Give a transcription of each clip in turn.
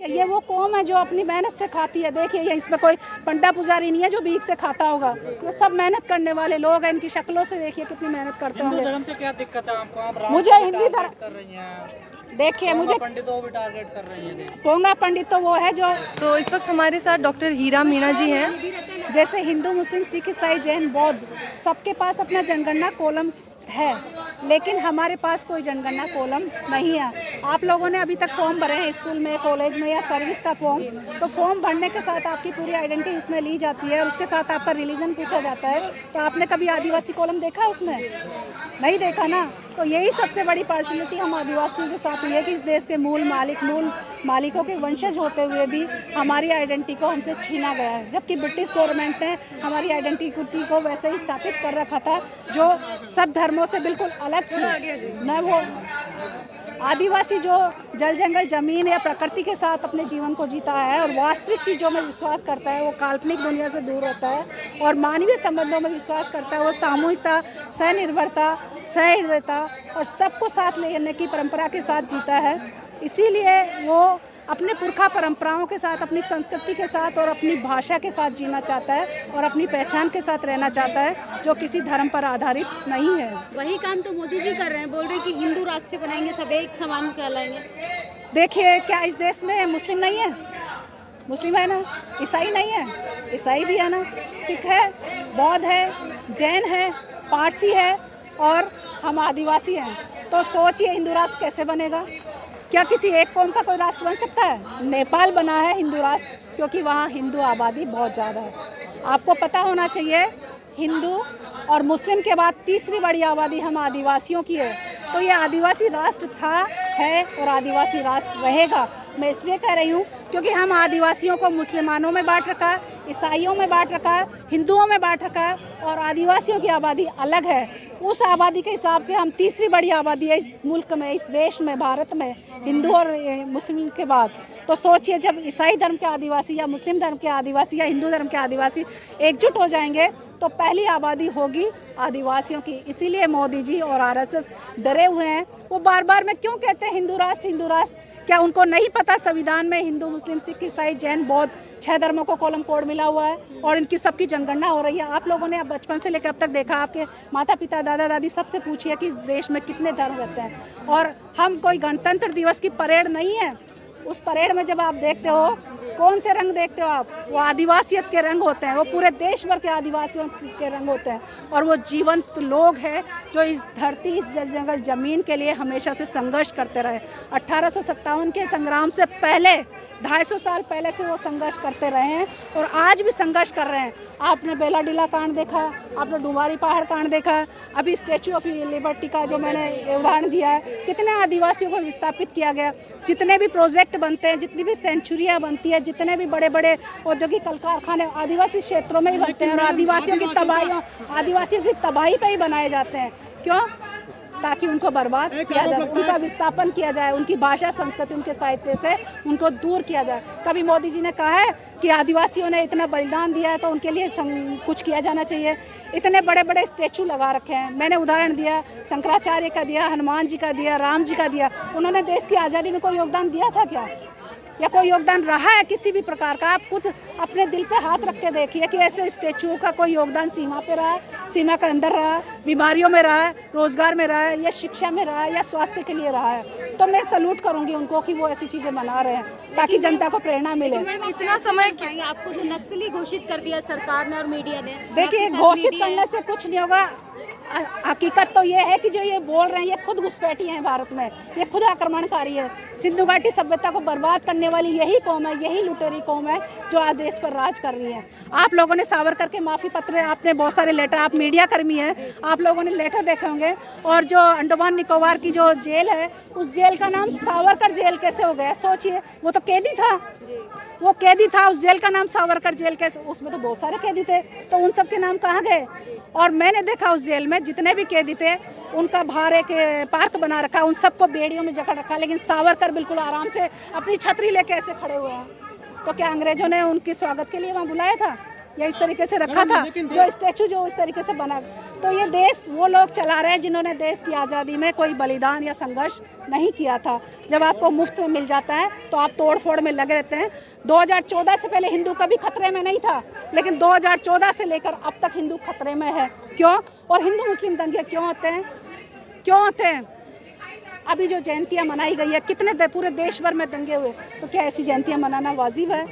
ये वो कौम है जो अपनी मेहनत से खाती है। देखिए ये इसमें कोई पंडा पुजारी नहीं है जो भीख से खाता होगा, ये सब मेहनत करने वाले लोग हैं। इनकी शक्लों से देखिए कितनी मेहनत करते होंगे। धर्म से क्या दिक्कत है आपको? मुझे हिंदी धर्म कर रही हैं, देखिए मुझे पंडितों को भी टारगेट कर रही है। पोंगा पंडित तो वो है जो तो इस वक्त हमारे साथ डॉक्टर हीरा मीणा जी हैं। जैसे हिंदू मुस्लिम सिख ईसाई जैन बौद्ध सबके पास अपना जनगणना कॉलम है, लेकिन हमारे पास कोई जनगणना कॉलम नहीं है। आप लोगों ने अभी तक फॉर्म भरे हैं स्कूल में, कॉलेज में या सर्विस का फॉर्म, तो फॉर्म भरने के साथ आपकी पूरी आइडेंटिटी उसमें ली जाती है और उसके साथ आपका रिलीजन पूछा जाता है। तो आपने कभी आदिवासी कॉलम देखा उसमें? नहीं देखा ना। तो यही सबसे बड़ी पार्शलिटी हम आदिवासियों के साथ हुई है कि इस देश के मूल मालिकों के वंशज होते हुए भी हमारी आइडेंटिटी को हमसे छीना गया है, जबकि ब्रिटिश गवर्नमेंट ने हमारी आइडेंटिटी को वैसे ही स्थापित कर रखा था जो सब धर्मों से बिल्कुल अलग थी। न वो आदिवासी जो जल जंगल जमीन या प्रकृति के साथ अपने जीवन को जीता है और वास्तविक चीज़ों में विश्वास करता है, वो काल्पनिक दुनिया से दूर होता है और मानवीय संबंधों में विश्वास करता है। वो सामूहिकता, स्वनिर्भरता, सहृदयता और सबको साथ लेने की परंपरा के साथ जीता है। इसीलिए वो अपने पुरखा परंपराओं के साथ, अपनी संस्कृति के साथ और अपनी भाषा के साथ जीना चाहता है और अपनी पहचान के साथ रहना चाहता है, जो किसी धर्म पर आधारित नहीं है। वही काम तो मोदी जी कर रहे हैं, बोल रहे हैं कि हिंदू राष्ट्र बनाएंगे, सब एक समान कहलाएंगे। देखिए क्या इस देश में मुस्लिम नहीं है? मुस्लिम है ना, ईसाई नहीं है, ईसाई भी है ना, सिख है, बौद्ध है, जैन है, पारसी है और हम आदिवासी हैं। तो सोचिए हिंदू राष्ट्र कैसे बनेगा? क्या किसी एक कौम का कोई राष्ट्र बन सकता है? नेपाल बना है हिंदू राष्ट्र क्योंकि वहाँ हिंदू आबादी बहुत ज़्यादा है। आपको पता होना चाहिए हिंदू और मुस्लिम के बाद तीसरी बड़ी आबादी हम आदिवासियों की है। तो ये आदिवासी राष्ट्र था, है और आदिवासी राष्ट्र रहेगा। मैं इसलिए कह रही हूँ क्योंकि हम आदिवासियों को मुसलमानों में बांट रखा है, ईसाइयों में बांट रखा है, हिंदुओं में बांट रखा है और आदिवासियों की आबादी अलग है। उस आबादी के हिसाब से हम तीसरी बड़ी आबादी है इस मुल्क में, इस देश में, भारत में, हिंदू और मुस्लिम के बाद। तो सोचिए जब ईसाई धर्म के आदिवासी या मुस्लिम धर्म के आदिवासी या हिंदू धर्म के आदिवासी एकजुट हो जाएंगे तो पहली आबादी होगी आदिवासियों की। इसीलिए मोदी जी और आरएसएस डरे हुए हैं। वो बार बार में क्यों कहते हैं हिंदू राष्ट्र, हिंदू राष्ट्र? क्या उनको नहीं पता संविधान में हिंदू मुस्लिम सिख ईसाई जैन बौद्ध 6 धर्मों को कॉलम कोड मिला हुआ है और इनकी सबकी जनगणना हो रही है। आप लोगों ने अब बचपन से लेकर अब तक देखा, आपके माता पिता दादा दादी सबसे पूछिए कि इस देश में कितने धर्म रहते हैं। और हम कोई गणतंत्र दिवस की परेड नहीं है। उस परेड में जब आप देखते हो कौन से रंग देखते हो आप? वो आदिवासियत के रंग होते हैं, वो पूरे देश भर के आदिवासियों के रंग होते हैं और वो जीवंत लोग हैं जो इस धरती, इस जंगल जमीन के लिए हमेशा से संघर्ष करते रहे। 1857 के संग्राम से पहले 250 साल पहले से वो संघर्ष करते रहे हैं और आज भी संघर्ष कर रहे हैं। आपने बेलाडीला कांड देखा, आपने डुमारी पहाड़ कांड देखा, अभी स्टैचू ऑफ लिबर्टी का जो मैंने उदाहरण दिया है, कितने आदिवासियों को विस्थापित किया गया। जितने भी प्रोजेक्ट बनते हैं, जितनी भी सेंचुरियाँ बनती है, जितने भी बड़े बड़े औद्योगिक कल कारखाने आदिवासी क्षेत्रों में ही बनते हैं और आदिवासियों की तबाही पे ही बनाए जाते हैं। क्यों? ताकि उनको बर्बाद किया जाए, उनका विस्थापन किया जाए, उनकी भाषा संस्कृति, उनके साहित्य से उनको दूर किया जाए। कभी मोदी जी ने कहा है कि आदिवासियों ने इतना बलिदान दिया है तो उनके लिए कुछ किया जाना चाहिए? इतने बड़े बड़े स्टैचू लगा रखे हैं। मैंने उदाहरण दिया, शंकराचार्य का दिया, हनुमान जी का दिया, राम जी का दिया। उन्होंने देश की आज़ादी में कोई योगदान दिया था क्या? या कोई योगदान रहा है किसी भी प्रकार का? आप खुद अपने दिल पे हाथ रख के देखिए कि ऐसे स्टैचू का कोई योगदान सीमा पे रहा है, सीमा के अंदर रहा है, बीमारियों में रहा है, रोजगार में रहा है, या शिक्षा में रहा है, या स्वास्थ्य के लिए रहा है। तो मैं सैल्यूट करूंगी उनको कि वो ऐसी चीजें बना रहे हैं ताकि जनता को प्रेरणा मिले। इतना समय आपको जो नक्सली घोषित कर दिया सरकार ने और मीडिया ने, देखिए घोषित करने से कुछ नहीं होगा। हकीकत तो ये है कि जो ये बोल रहे हैं ये खुद घुसपैठी हैं भारत में, ये खुद आक्रमणकारी है। सिंधु घाटी सभ्यता को बर्बाद करने वाली यही कौम है, यही लुटेरी कौम है जो आज देश पर राज कर रही है। आप लोगों ने सावरकर के माफ़ी पत्र, आपने बहुत सारे लेटर, आप मीडिया कर्मी हैं, आप लोगों ने लेटर देखे होंगे। और जो अंडमान निकोबार की जो जेल है, उस जेल का नाम सावरकर जेल कैसे हो गया? सोचिए, वो तो कैदी था, वो कैदी था, उस जेल का नाम सावरकर जेल कैसे? उसमें तो बहुत सारे कैदी थे, तो उन सब के नाम कहाँ गए? और मैंने देखा उस जेल में जितने भी कैदी थे उनका बाहर एक पार्क बना रखा, उन सबको बेड़ियों में जकड़ रखा, लेकिन सावरकर बिल्कुल आराम से अपनी छतरी लेके ऐसे खड़े हुए हैं। तो क्या अंग्रेजों ने उनके स्वागत के लिए वहाँ बुलाया था या इस तरीके से रखा था? जो स्टैचू जो इस तरीके से बना, तो ये देश वो लोग चला रहे हैं जिन्होंने देश की आज़ादी में कोई बलिदान या संघर्ष नहीं किया था। जब आपको मुफ्त में मिल जाता है तो आप तोड़ फोड़ में लगे रहते हैं। 2014 से पहले हिंदू कभी खतरे में नहीं था, लेकिन 2014 से लेकर अब तक हिंदू खतरे में है। क्यों? और हिंदू मुस्लिम दंगे क्यों होते हैं? क्यों होते हैं? अभी जो जयंतियाँ मनाई गई है, कितने पूरे देश भर में दंगे हुए, तो क्या ऐसी जयंतियाँ मनाना वाजिब है?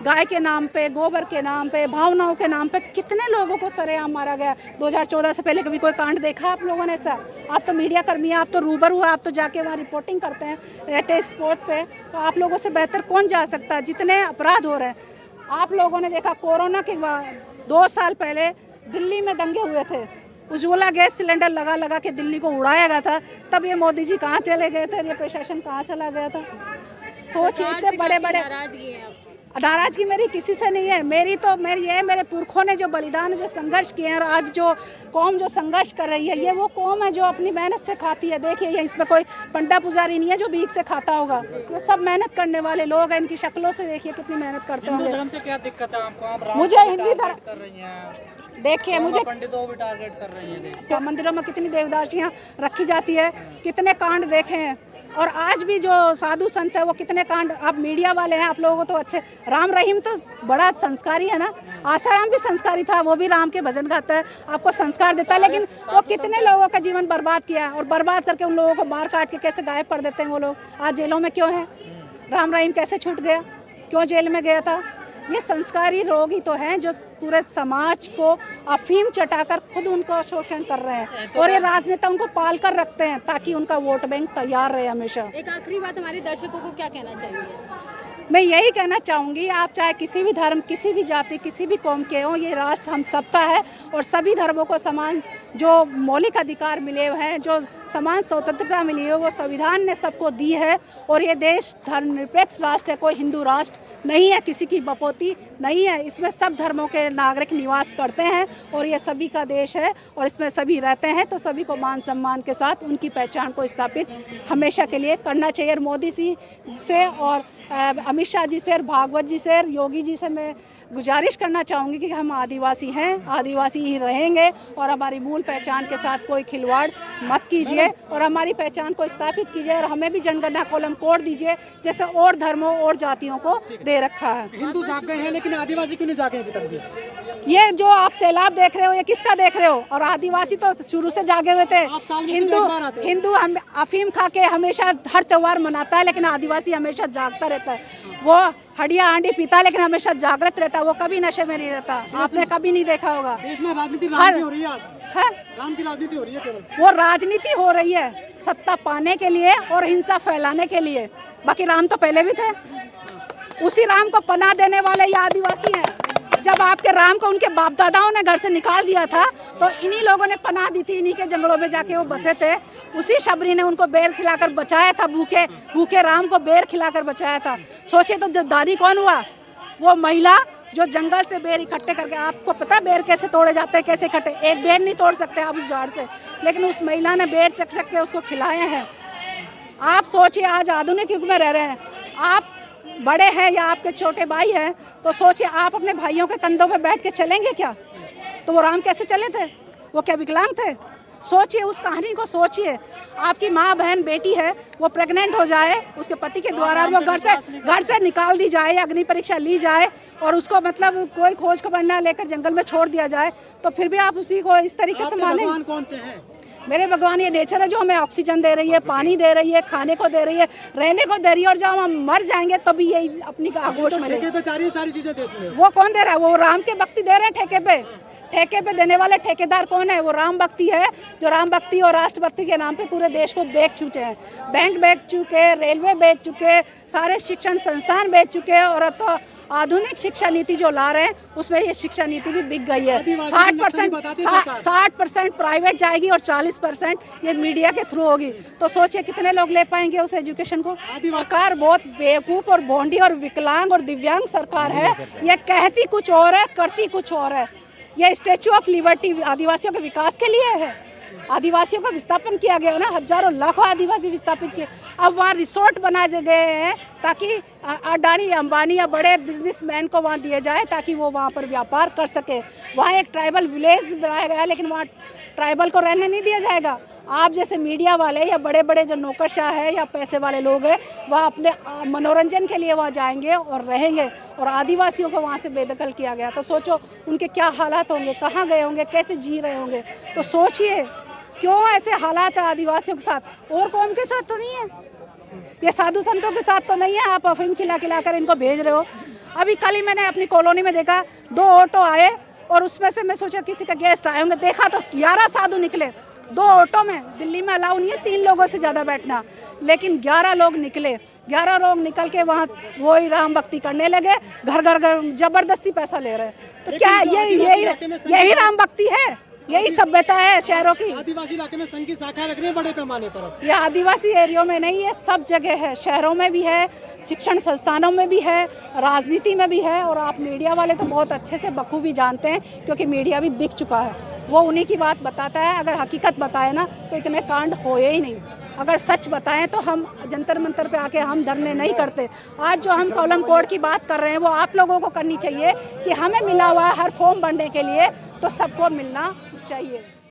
गाय के नाम पे, गोबर के नाम पे, भावनाओं के नाम पे कितने लोगों को सरेआम मारा गया। 2014 से पहले कभी कोई कांड देखा आप लोगों ने ऐसा? आप तो मीडिया कर्मी हैं, आप तो रूबरू हैं, आप तो जाके वहाँ रिपोर्टिंग करते हैं रहते स्पॉट पे, तो आप लोगों से बेहतर कौन जा सकता है? जितने अपराध हो रहे हैं आप लोगों ने देखा। कोरोना के बाद 2 साल पहले दिल्ली में दंगे हुए थे, उज्ज्वला गैस सिलेंडर लगा लगा के दिल्ली को उड़ाया गया था। तब ये मोदी जी कहाँ चले गए थे? ये प्रशासन कहाँ चला गया था? सोचिए, इतने बड़े बड़े नाराजगी मेरी किसी से नहीं है। मेरी मेरे पुरखों ने जो बलिदान, जो संघर्ष किए हैं, और आज जो कौम जो संघर्ष कर रही है, ये वो कौम है जो अपनी मेहनत से खाती है। देखिए, ये इसमें कोई पंडा पुजारी नहीं है जो भीख से खाता होगा। ये सब मेहनत करने वाले लोग हैं। इनकी शक्लों से देखिए कितनी मेहनत करते होंगे। धर्म से क्या दिक्कत है आपको? मुझे हिंदी धर्म कर रही हैं, देखिए, मुझे पंडितों भी टारगेट कर रही हैं। तो मंदिरों में कितनी देवदासियाँ रखी जाती है, कितने कांड देखे हैं। और आज भी जो साधु संत है वो कितने कांड, आप मीडिया वाले हैं, आप लोगों को तो अच्छे। राम रहीम तो बड़ा संस्कारी है ना, आसाराम भी संस्कारी था, वो भी राम के भजन गाता है, आपको संस्कार देता है। लेकिन वो कितने लोगों का जीवन बर्बाद किया, और बर्बाद करके उन लोगों को मार काट के कैसे गायब कर देते हैं वो लोग। आज जेलों में क्यों है? राम रहीम कैसे छूट गया? क्यों जेल में गया था? ये संस्कारी लोग ही तो हैं जो पूरे समाज को अफीम चटाकर खुद उनका शोषण कर रहे हैं, और ये राजनेता उनको पाल कर रखते हैं ताकि उनका वोट बैंक तैयार रहे हमेशा। एक आखिरी बात, हमारे दर्शकों को क्या कहना चाहिए? मैं यही कहना चाहूँगी, आप चाहे किसी भी धर्म, किसी भी जाति, किसी भी कौम के हों, ये राष्ट्र हम सबका है, और सभी धर्मों को समान जो मौलिक अधिकार मिले हुए हैं, जो समान स्वतंत्रता मिली है, वो संविधान ने सबको दी है। और ये देश धर्मनिरपेक्ष राष्ट्र है, कोई हिंदू राष्ट्र नहीं है, किसी की बपोती नहीं है। इसमें सब धर्मों के नागरिक निवास करते हैं, और ये सभी का देश है, और इसमें सभी रहते हैं। तो सभी को मान सम्मान के साथ उनकी पहचान को स्थापित हमेशा के लिए करना चाहिए। और मोदी जी से, और अमित शाह जी से, और भागवत जी से, और योगी जी से मैं गुजारिश करना चाहूँगी कि हम आदिवासी हैं, आदिवासी ही रहेंगे, और हमारी मूल पहचान के साथ कोई खिलवाड़ मत कीजिए, और हमारी पहचान को स्थापित कीजिए, और हमें भी जनगणना कॉलम कोड दीजिए जैसे और धर्मों और जातियों को दे रखा है। हिंदू जाग गए हैं, लेकिन आदिवासी क्यों नहीं जागे अभी तक भी? ये जो आप सैलाब देख रहे हो, ये किसका देख रहे हो? और आदिवासी तो शुरू से जागे हुए थे। हिंदू हम अफीम खा के हमेशा हर त्योहार मनाता है, लेकिन आदिवासी हमेशा जागता रहता है। वो हडिया हांडी पीता है, लेकिन हमेशा जागृत रहता है, वो कभी नशे में नहीं रहता। आपने कभी नहीं देखा होगा। देश में राजनीति हो रही है आज, है राम की राजनीति हो रही है केवल। वो राजनीति हो रही है सत्ता पाने के लिए और हिंसा फैलाने के लिए। बाकी राम तो पहले भी थे, उसी राम को पनाह देने वाले ये आदिवासी हैं। जब आपके राम को उनके बाप दादाओं ने घर से निकाल दिया था, तो इन्हीं लोगों ने पनाह दी थी, इन्हीं के जंगलों में जाके वो बसे थे। उसी शबरी ने उनको बेर खिलाकर बचाया था, भूखे राम को बेर खिलाकर बचाया था। सोचे तो दादी कौन हुआ? वो महिला जो जंगल से बेर इकट्ठे करके, आपको पता बेर कैसे तोड़े जाते हैं, कैसे इकट्ठे? एक बेर नहीं तोड़ सकते आप उस झाड़ से, लेकिन उस महिला ने बेर चक के उसको खिलाए हैं। आप सोचिए, आज आधुनिक युग में रह रहे हैं, आप बड़े हैं या आपके छोटे भाई हैं, तो सोचिए आप अपने भाइयों के कंधों पे बैठ के चलेंगे क्या? तो वो राम कैसे चले थे? वो क्या विकलांग थे? सोचिए, उस कहानी को सोचिए। आपकी माँ, बहन, बेटी है, वो प्रेग्नेंट हो जाए उसके पति के द्वारा, वो घर से निकाल दी जाए, अग्नि परीक्षा ली जाए, और उसको मतलब कोई खोज खबर ना लेकर जंगल में छोड़ दिया जाए, तो फिर भी आप उसी को इस तरीके से माने? भगवान कौन से हैं? मेरे भगवान ये नेचर है जो हमें ऑक्सीजन दे रही है, पानी दे रही है, खाने को दे रही है, रहने को दे रही है, और जब हम मर जाएंगे तभी यही अपनी आगोश में ठेके पे जा रही है सारी चीजें देश में। वो कौन दे रहा है? वो राम के भक्ति दे रहे हैं ठेके पे। ठेके पे देने वाले ठेकेदार कौन है? वो राम भक्ति है, जो राम भक्ति और राष्ट्रभक्ति के नाम पे पूरे देश को बेच चुके हैं। बैंक बेच चुके, रेलवे बेच चुके, सारे शिक्षण संस्थान बेच चुके, और अब तो आधुनिक शिक्षा नीति जो ला रहे हैं उसमें ये शिक्षा नीति भी बिक गई है। 60% प्राइवेट जाएगी और 40% ये मीडिया के थ्रू होगी। तो सोचिए कितने लोग ले पाएंगे उस एजुकेशन को? सरकार बहुत बेवकूफ़ और भोंडी और विकलांग और दिव्यांग सरकार है। ये कहती कुछ और है, करती कुछ और है। ये स्टैचू ऑफ लिबर्टी आदिवासियों के विकास के लिए है। आदिवासियों का विस्थापन किया गया ना, हजारों लाखों आदिवासी विस्थापित किए। अब वहाँ रिसोर्ट बनाए गए हैं ताकि अडानी अंबानी या बड़े बिजनेसमैन को वहाँ दिए जाए ताकि वो वहाँ पर व्यापार कर सके। वहाँ एक ट्राइबल विलेज बनाया गया है लेकिन वहाँ ट्राइबल को रहने नहीं दिया जाएगा। आप जैसे मीडिया वाले या बड़े बड़े जो नौकरशाह है या पैसे वाले लोग हैं वह अपने मनोरंजन के लिए वहाँ जाएंगे और रहेंगे, और आदिवासियों को वहाँ से बेदखल किया गया। तो सोचो उनके क्या हालात होंगे, कहाँ गए होंगे, कैसे जी रहे होंगे। तो सोचिए क्यों ऐसे हालात है आदिवासियों के साथ, और कौम के साथ तो नहीं है, ये साधु संतों के साथ तो नहीं है। आप अफीम खिला कर इनको भेज रहे हो। अभी कल ही मैंने अपनी कॉलोनी में देखा 2 ऑटो आए और उसमें से मैं सोचा किसी का गेस्ट आए होंगे, देखा तो 11 साधु निकले 2 ऑटो में। दिल्ली में अलाउ नहीं है 3 लोगों से ज़्यादा बैठना, लेकिन 11 लोग निकले। 11 लोग निकल के वहाँ वही राम भक्ति करने लगे, घर घर जबरदस्ती पैसा ले रहे हैं। तो क्या यही राम भक्ति है, यही सभ्यता है शहरों की? आदिवासी इलाके में संघ की शाखा लग रही है बड़े पैमाने पर। यह आदिवासी एरियो में नहीं है, सब जगह है, शहरों में भी है, शिक्षण संस्थानों में भी है, राजनीति में भी है। और आप मीडिया वाले तो बहुत अच्छे से बखूबी जानते हैं क्योंकि मीडिया भी बिक चुका है, वो उन्हीं की बात बताता है। अगर हकीकत बताए ना तो इतने कांड होए ही नहीं। अगर सच बताएं तो हम जंतर मंतर पे आके हम धरने नहीं करते। आज जो हम कॉलम कोड की बात कर रहे हैं वो आप लोगों को करनी चाहिए कि हमें मिला हुआ है हर फॉर्म भरने के लिए, तो सबको मिलना चाहिए।